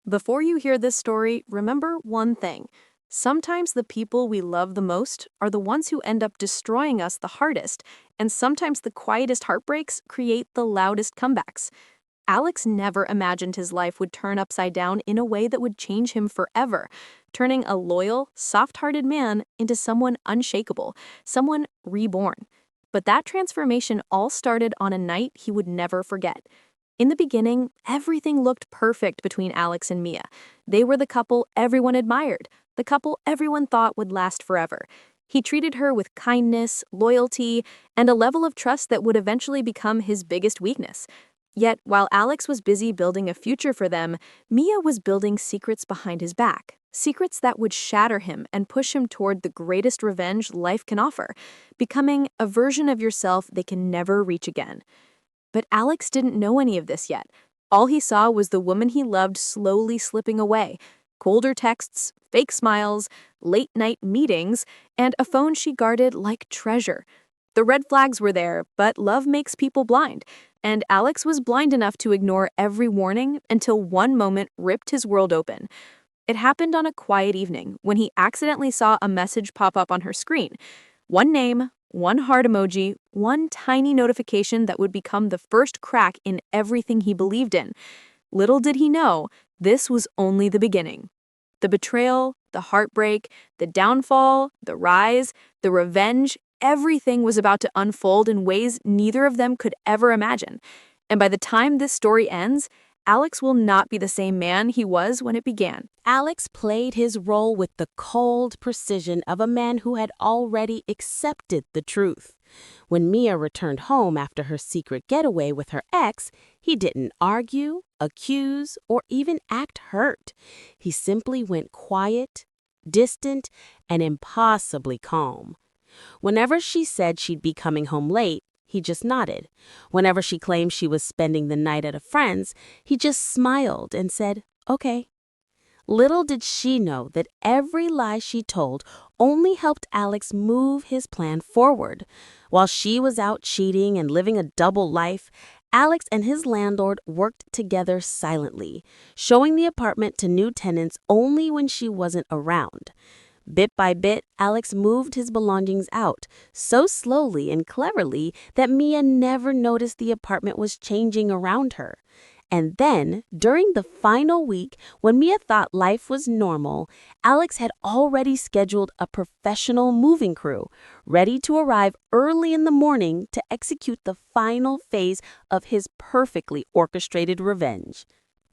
Before you hear this story, remember one thing. Sometimes the people we love the most are the ones who end up destroying us the hardest, and sometimes the quietest heartbreaks create the loudest comebacks. Alex never imagined his life would turn upside down in a way that would change him forever, turning a loyal, soft-hearted man into someone unshakable, someone reborn. But that transformation all started on a night he would never forget. In the beginning, everything looked perfect between Alex and Mia. They were the couple everyone admired, the couple everyone thought would last forever. He treated her with kindness, loyalty, and a level of trust that would eventually become his biggest weakness. Yet, while Alex was busy building a future for them, Mia was building secrets behind his back. Secrets that would shatter him and push him toward the greatest revenge life can offer, becoming a version of yourself they can never reach again. But Alex didn't know any of this yet. All he saw was the woman he loved slowly slipping away. Colder texts, fake smiles, late-night meetings, and a phone she guarded like treasure. The red flags were there, but love makes people blind, and Alex was blind enough to ignore every warning until one moment ripped his world open. It happened on a quiet evening when he accidentally saw a message pop up on her screen. One name, one heart emoji, one tiny notification that would become the first crack in everything he believed in. Little did he know, this was only the beginning. The betrayal, the heartbreak, the downfall, the rise, the revenge, everything was about to unfold in ways neither of them could ever imagine. And by the time this story ends, Alex will not be the same man he was when it began. Alex played his role with the cold precision of a man who had already accepted the truth. When Mia returned home after her secret getaway with her ex, he didn't argue, accuse, or even act hurt. He simply went quiet, distant, and impossibly calm. Whenever she said she'd be coming home late, he just nodded. Whenever she claimed she was spending the night at a friend's, he just smiled and said, "Okay." Little did she know that every lie she told only helped Alex move his plan forward. While she was out cheating and living a double life, Alex and his landlord worked together silently, showing the apartment to new tenants only when she wasn't around. Bit by bit, Alex moved his belongings out, so slowly and cleverly that Mia never noticed the apartment was changing around her. And then, during the final week, when Mia thought life was normal, Alex had already scheduled a professional moving crew, ready to arrive early in the morning to execute the final phase of his perfectly orchestrated revenge.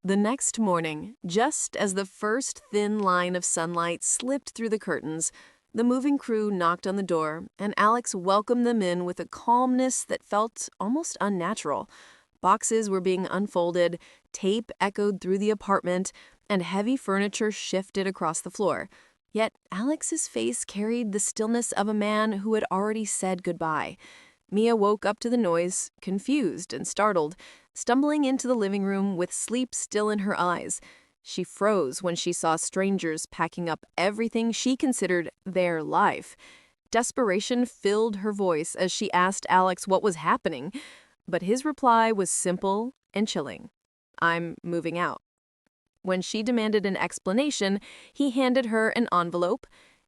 The next morning, just as the first thin line of sunlight slipped through the curtains, the moving crew knocked on the door, and Alex welcomed them in with a calmness that felt almost unnatural. Boxes were being unfolded, tape echoed through the apartment, and heavy furniture shifted across the floor. Yet Alex's face carried the stillness of a man who had already said goodbye. Mia woke up to the noise, confused and startled, stumbling into the living room with sleep still in her eyes. She froze when she saw strangers packing up everything she considered their life. Desperation filled her voice as she asked Alex what was happening, but his reply was simple and chilling. "I'm moving out." When she demanded an explanation, he handed her an envelope.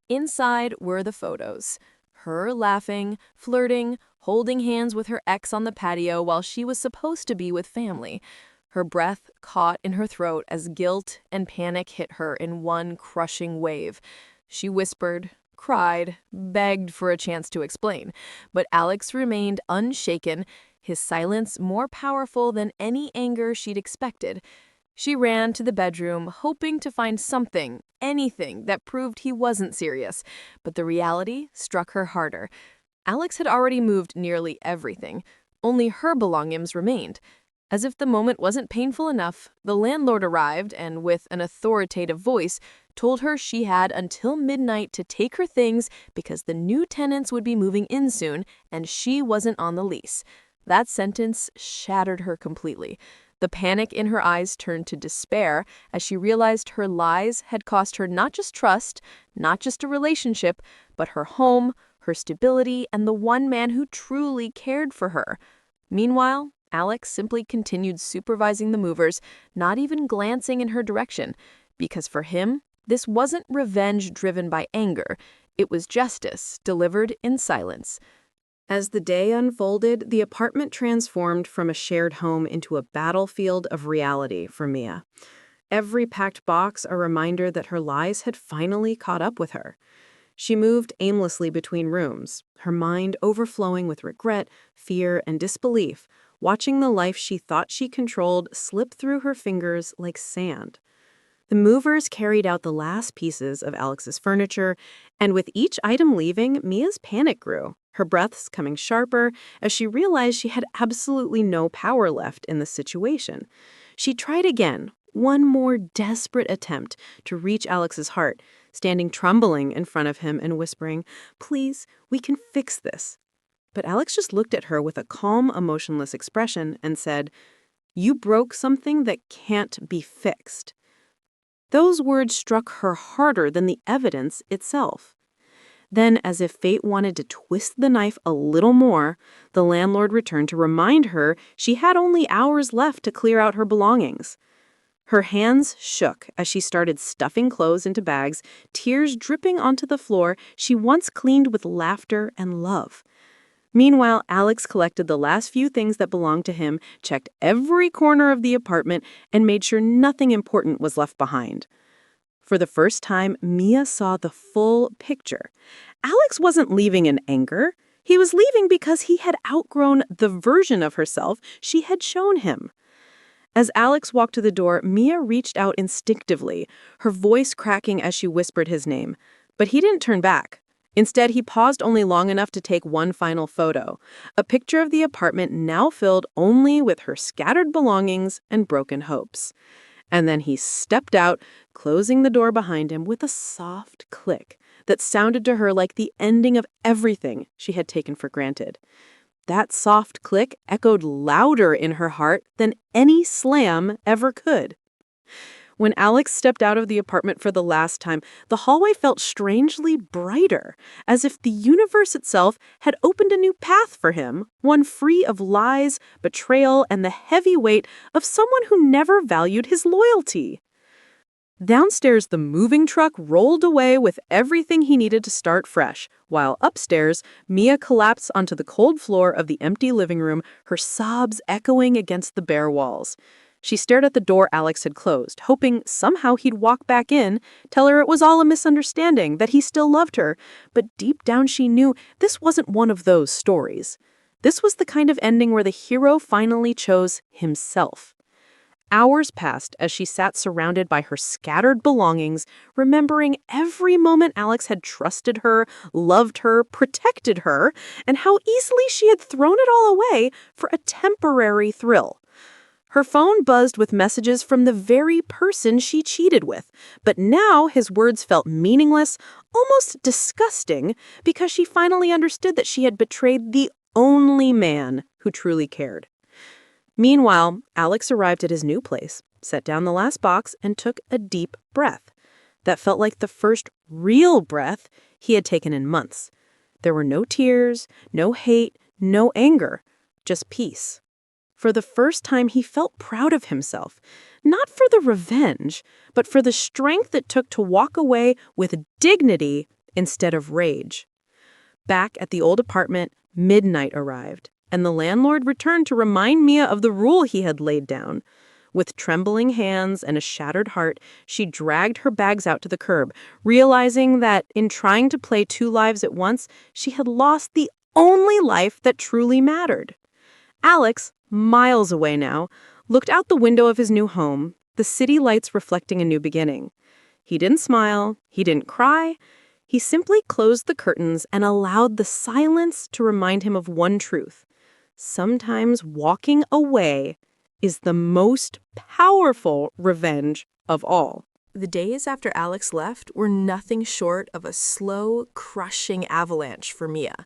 Inside were the photos. Her laughing, flirting, holding hands with her ex on the patio while she was supposed to be with family. Her breath caught in her throat as guilt and panic hit her in one crushing wave. She whispered, cried, begged for a chance to explain, but Alex remained unshaken, his silence more powerful than any anger she'd expected. She ran to the bedroom, hoping to find something, anything that proved he wasn't serious, but the reality struck her harder. Alex had already moved nearly everything. Only her belongings remained. As if the moment wasn't painful enough, the landlord arrived and, with an authoritative voice, told her she had until midnight to take her things because the new tenants would be moving in soon and she wasn't on the lease. That sentence shattered her completely. The panic in her eyes turned to despair as she realized her lies had cost her not just trust, not just a relationship, but her home, her stability, and the one man who truly cared for her. Meanwhile, Alex simply continued supervising the movers, not even glancing in her direction, because for him, this wasn't revenge driven by anger. It was justice delivered in silence. As the day unfolded, the apartment transformed from a shared home into a battlefield of reality for Mia. Every packed box a reminder that her lies had finally caught up with her. She moved aimlessly between rooms, her mind overflowing with regret, fear, and disbelief, watching the life she thought she controlled slip through her fingers like sand. The movers carried out the last pieces of Alex's furniture, and with each item leaving, Mia's panic grew, her breaths coming sharper as she realized she had absolutely no power left in the situation. She tried again, one more desperate attempt to reach Alex's heart, standing trembling in front of him and whispering, "Please, we can fix this." But Alex just looked at her with a calm, emotionless expression and said, "You broke something that can't be fixed." Those words struck her harder than the evidence itself. Then, as if fate wanted to twist the knife a little more, the landlord returned to remind her she had only hours left to clear out her belongings. Her hands shook as she started stuffing clothes into bags, tears dripping onto the floor she once cleaned with laughter and love. Meanwhile, Alex collected the last few things that belonged to him, checked every corner of the apartment, and made sure nothing important was left behind. For the first time, Mia saw the full picture. Alex wasn't leaving in anger. He was leaving because he had outgrown the version of herself she had shown him. As Alex walked to the door, Mia reached out instinctively, her voice cracking as she whispered his name. But he didn't turn back. Instead, he paused only long enough to take one final photo, a picture of the apartment now filled only with her scattered belongings and broken hopes. And then he stepped out, closing the door behind him with a soft click that sounded to her like the ending of everything she had taken for granted. That soft click echoed louder in her heart than any slam ever could. When Alex stepped out of the apartment for the last time, the hallway felt strangely brighter, as if the universe itself had opened a new path for him, one free of lies, betrayal, and the heavy weight of someone who never valued his loyalty. Downstairs, the moving truck rolled away with everything he needed to start fresh, while upstairs, Mia collapsed onto the cold floor of the empty living room, her sobs echoing against the bare walls. She stared at the door Alex had closed, hoping somehow he'd walk back in, tell her it was all a misunderstanding, that he still loved her. But deep down she knew this wasn't one of those stories. This was the kind of ending where the hero finally chose himself. Hours passed as she sat surrounded by her scattered belongings, remembering every moment Alex had trusted her, loved her, protected her, and how easily she had thrown it all away for a temporary thrill. Her phone buzzed with messages from the very person she cheated with, but now his words felt meaningless, almost disgusting, because she finally understood that she had betrayed the only man who truly cared. Meanwhile, Alex arrived at his new place, set down the last box, and took a deep breath. That felt like the first real breath he had taken in months. There were no tears, no hate, no anger, just peace. For the first time, he felt proud of himself, not for the revenge, but for the strength it took to walk away with dignity instead of rage. Back at the old apartment, midnight arrived, and the landlord returned to remind Mia of the rule he had laid down. With trembling hands and a shattered heart, she dragged her bags out to the curb, realizing that in trying to play two lives at once, she had lost the only life that truly mattered. Alex, miles away now, looked out the window of his new home, the city lights reflecting a new beginning. He didn't smile, he didn't cry. He simply closed the curtains and allowed the silence to remind him of one truth. Sometimes walking away is the most powerful revenge of all. The days after Alex left were nothing short of a slow, crushing avalanche for Mia.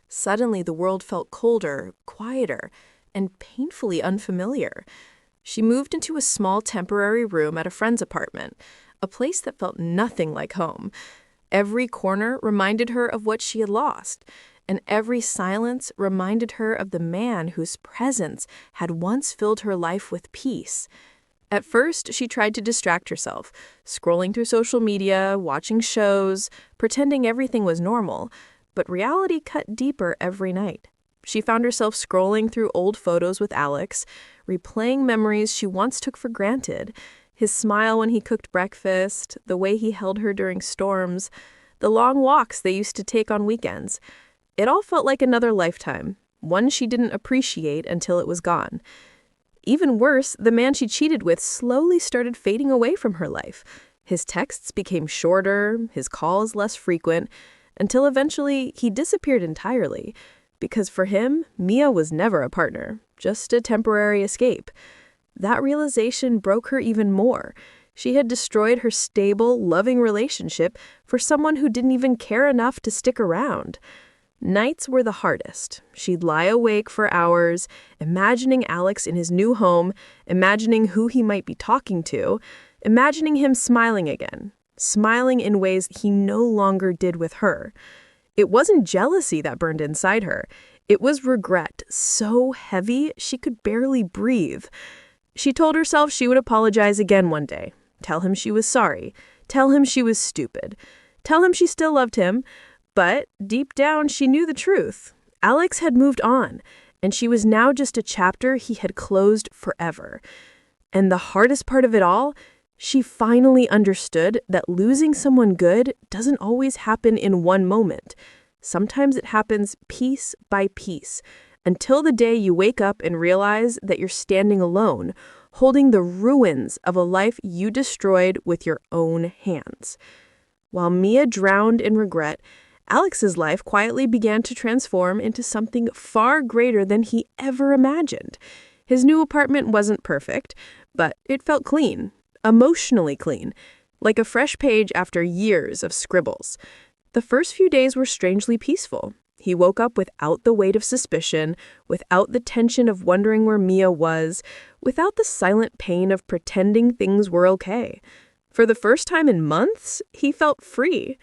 Suddenly, the world felt colder, quieter, and painfully unfamiliar. She moved into a small temporary room at a friend's apartment, a place that felt nothing like home. Every corner reminded her of what she had lost. and every silence reminded her of the man whose presence had once filled her life with peace. At first, she tried to distract herself, scrolling through social media, watching shows, pretending everything was normal, but reality cut deeper every night. She found herself scrolling through old photos with Alex, replaying memories she once took for granted. His smile when he cooked breakfast, the way he held her during storms, the long walks they used to take on weekends. It all felt like another lifetime, one she didn't appreciate until it was gone. Even worse, the man she cheated with slowly started fading away from her life. His texts became shorter, his calls less frequent, until eventually he disappeared entirely. Because for him, Mia was never a partner, just a temporary escape. That realization broke her even more. She had destroyed her stable, loving relationship for someone who didn't even care enough to stick around. Nights were the hardest. She'd lie awake for hours, imagining Alex in his new home, imagining who he might be talking to, imagining him smiling again, smiling in ways he no longer did with her. It wasn't jealousy that burned inside her. It was regret, so heavy she could barely breathe. She told herself she would apologize again one day, tell him she was sorry, tell him she was stupid, tell him she still loved him. But deep down, she knew the truth. Alex had moved on, and she was now just a chapter he had closed forever. And the hardest part of it all, she finally understood that losing someone good doesn't always happen in one moment. Sometimes it happens piece by piece, until the day you wake up and realize that you're standing alone, holding the ruins of a life you destroyed with your own hands. While Mia drowned in regret, Alex's life quietly began to transform into something far greater than he ever imagined. His new apartment wasn't perfect, but it felt clean, emotionally clean, like a fresh page after years of scribbles. The first few days were strangely peaceful. He woke up without the weight of suspicion, without the tension of wondering where Mia was, without the silent pain of pretending things were okay. For the first time in months, he felt free.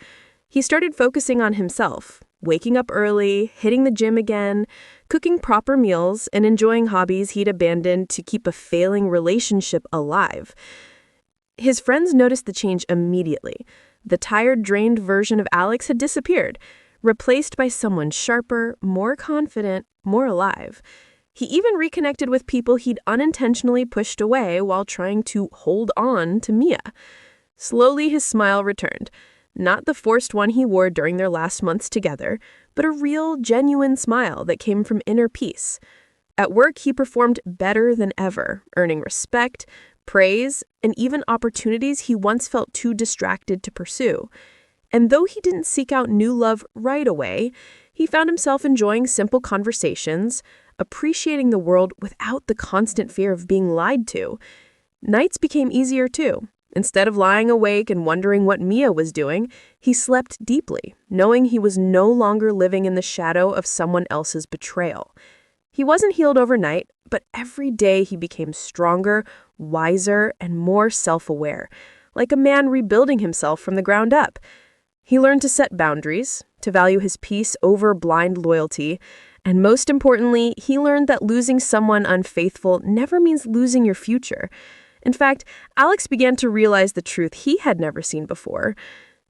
He started focusing on himself, waking up early, hitting the gym again, cooking proper meals, and enjoying hobbies he'd abandoned to keep a failing relationship alive. His friends noticed the change immediately. The tired, drained version of Alex had disappeared, replaced by someone sharper, more confident, more alive. He even reconnected with people he'd unintentionally pushed away while trying to hold on to Mia. Slowly, his smile returned. Not the forced one he wore during their last months together, but a real, genuine smile that came from inner peace. At work, he performed better than ever, earning respect, praise, and even opportunities he once felt too distracted to pursue. And though he didn't seek out new love right away, he found himself enjoying simple conversations, appreciating the world without the constant fear of being lied to. Nights became easier too. Instead of lying awake and wondering what Mia was doing, he slept deeply, knowing he was no longer living in the shadow of someone else's betrayal. He wasn't healed overnight, but every day he became stronger, wiser, and more self-aware, like a man rebuilding himself from the ground up. He learned to set boundaries, to value his peace over blind loyalty, and most importantly, he learned that losing someone unfaithful never means losing your future. In fact, Alex began to realize the truth he had never seen before.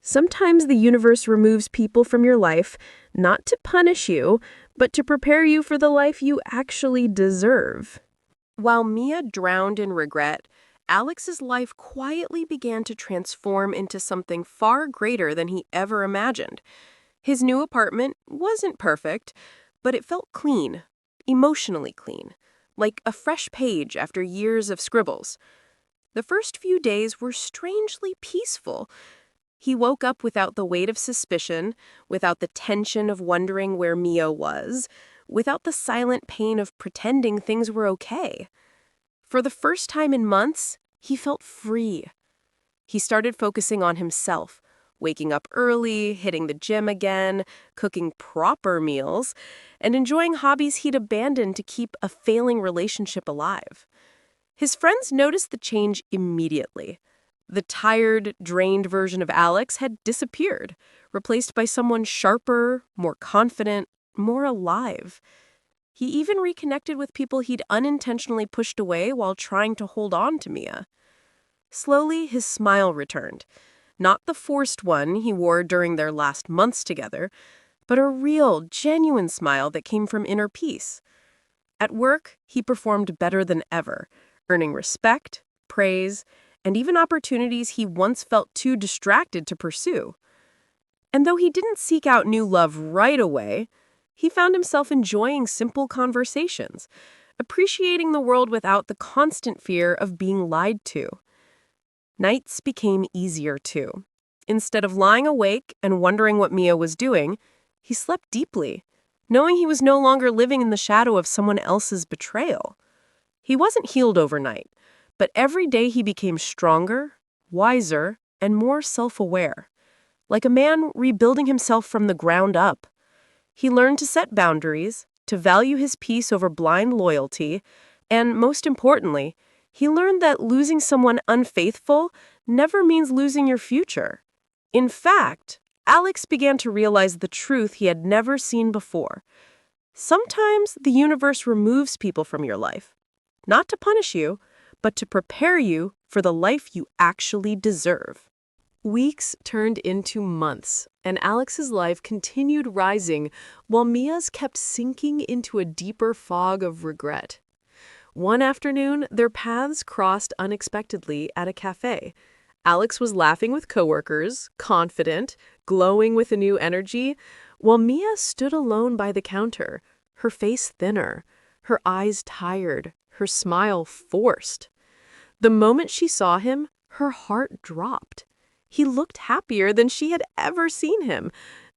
Sometimes the universe removes people from your life, not to punish you, but to prepare you for the life you actually deserve. While Mia drowned in regret, Alex's life quietly began to transform into something far greater than he ever imagined. His new apartment wasn't perfect, but it felt clean, emotionally clean, like a fresh page after years of scribbles. The first few days were strangely peaceful. He woke up without the weight of suspicion, without the tension of wondering where Mia was, without the silent pain of pretending things were okay. For the first time in months, he felt free. He started focusing on himself, waking up early, hitting the gym again, cooking proper meals, and enjoying hobbies he'd abandoned to keep a failing relationship alive. His friends noticed the change immediately. The tired, drained version of Alex had disappeared, replaced by someone sharper, more confident, more alive. He even reconnected with people he'd unintentionally pushed away while trying to hold on to Mia. Slowly, his smile returned. Not the forced one he wore during their last months together, but a real, genuine smile that came from inner peace. At work, he performed better than ever, earning respect, praise, and even opportunities he once felt too distracted to pursue. And though he didn't seek out new love right away, he found himself enjoying simple conversations, appreciating the world without the constant fear of being lied to. Nights became easier too. Instead of lying awake and wondering what Mia was doing, he slept deeply, knowing he was no longer living in the shadow of someone else's betrayal. He wasn't healed overnight, but every day he became stronger, wiser, and more self-aware, like a man rebuilding himself from the ground up. He learned to set boundaries, to value his peace over blind loyalty, and most importantly, he learned that losing someone unfaithful never means losing your future. In fact, Alex began to realize the truth he had never seen before. Sometimes the universe removes people from your life, not to punish you, but to prepare you for the life you actually deserve. Weeks turned into months, and Alex's life continued rising while Mia's kept sinking into a deeper fog of regret. One afternoon, their paths crossed unexpectedly at a cafe. Alex was laughing with coworkers, confident, glowing with a new energy, while Mia stood alone by the counter, her face thinner, her eyes tired, her smile forced. The moment she saw him, her heart dropped. He looked happier than she had ever seen him,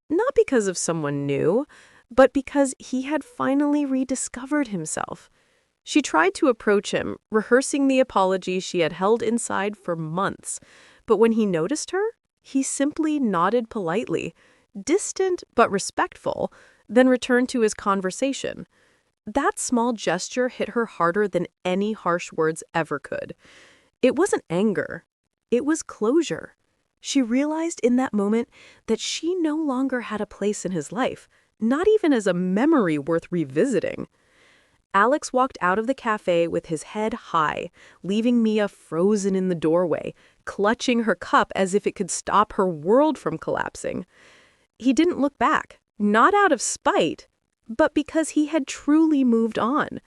not because of someone new, but because he had finally rediscovered himself. She tried to approach him, rehearsing the apology she had held inside for months, but when he noticed her, he simply nodded politely, distant but respectful, then returned to his conversation. That small gesture hit her harder than any harsh words ever could. It wasn't anger. It was closure. She realized in that moment that she no longer had a place in his life, not even as a memory worth revisiting. Alex walked out of the cafe with his head high, leaving Mia frozen in the doorway, clutching her cup as if it could stop her world from collapsing. He didn't look back, not out of spite, but because he had truly moved on.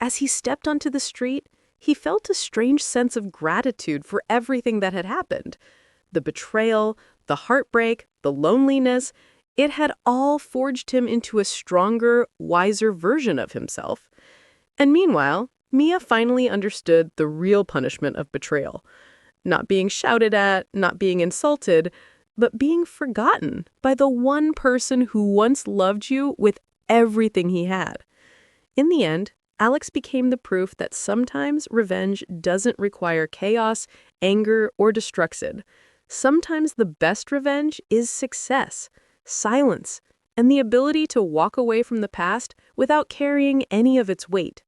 As he stepped onto the street, he felt a strange sense of gratitude for everything that had happened. The betrayal, the heartbreak, the loneliness, it had all forged him into a stronger, wiser version of himself. And meanwhile, Mia finally understood the real punishment of betrayal. Not being shouted at, not being insulted, but being forgotten by the one person who once loved you with everything he had. In the end, Alex became the proof that sometimes revenge doesn't require chaos, anger, or destruction. Sometimes the best revenge is success, silence, and the ability to walk away from the past without carrying any of its weight.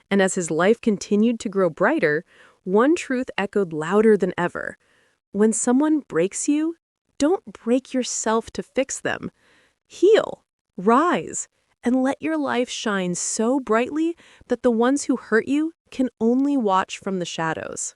And as his life continued to grow brighter, one truth echoed louder than ever. When someone breaks you, don't break yourself to fix them. Heal, rise, and let your life shine so brightly that the ones who hurt you can only watch from the shadows.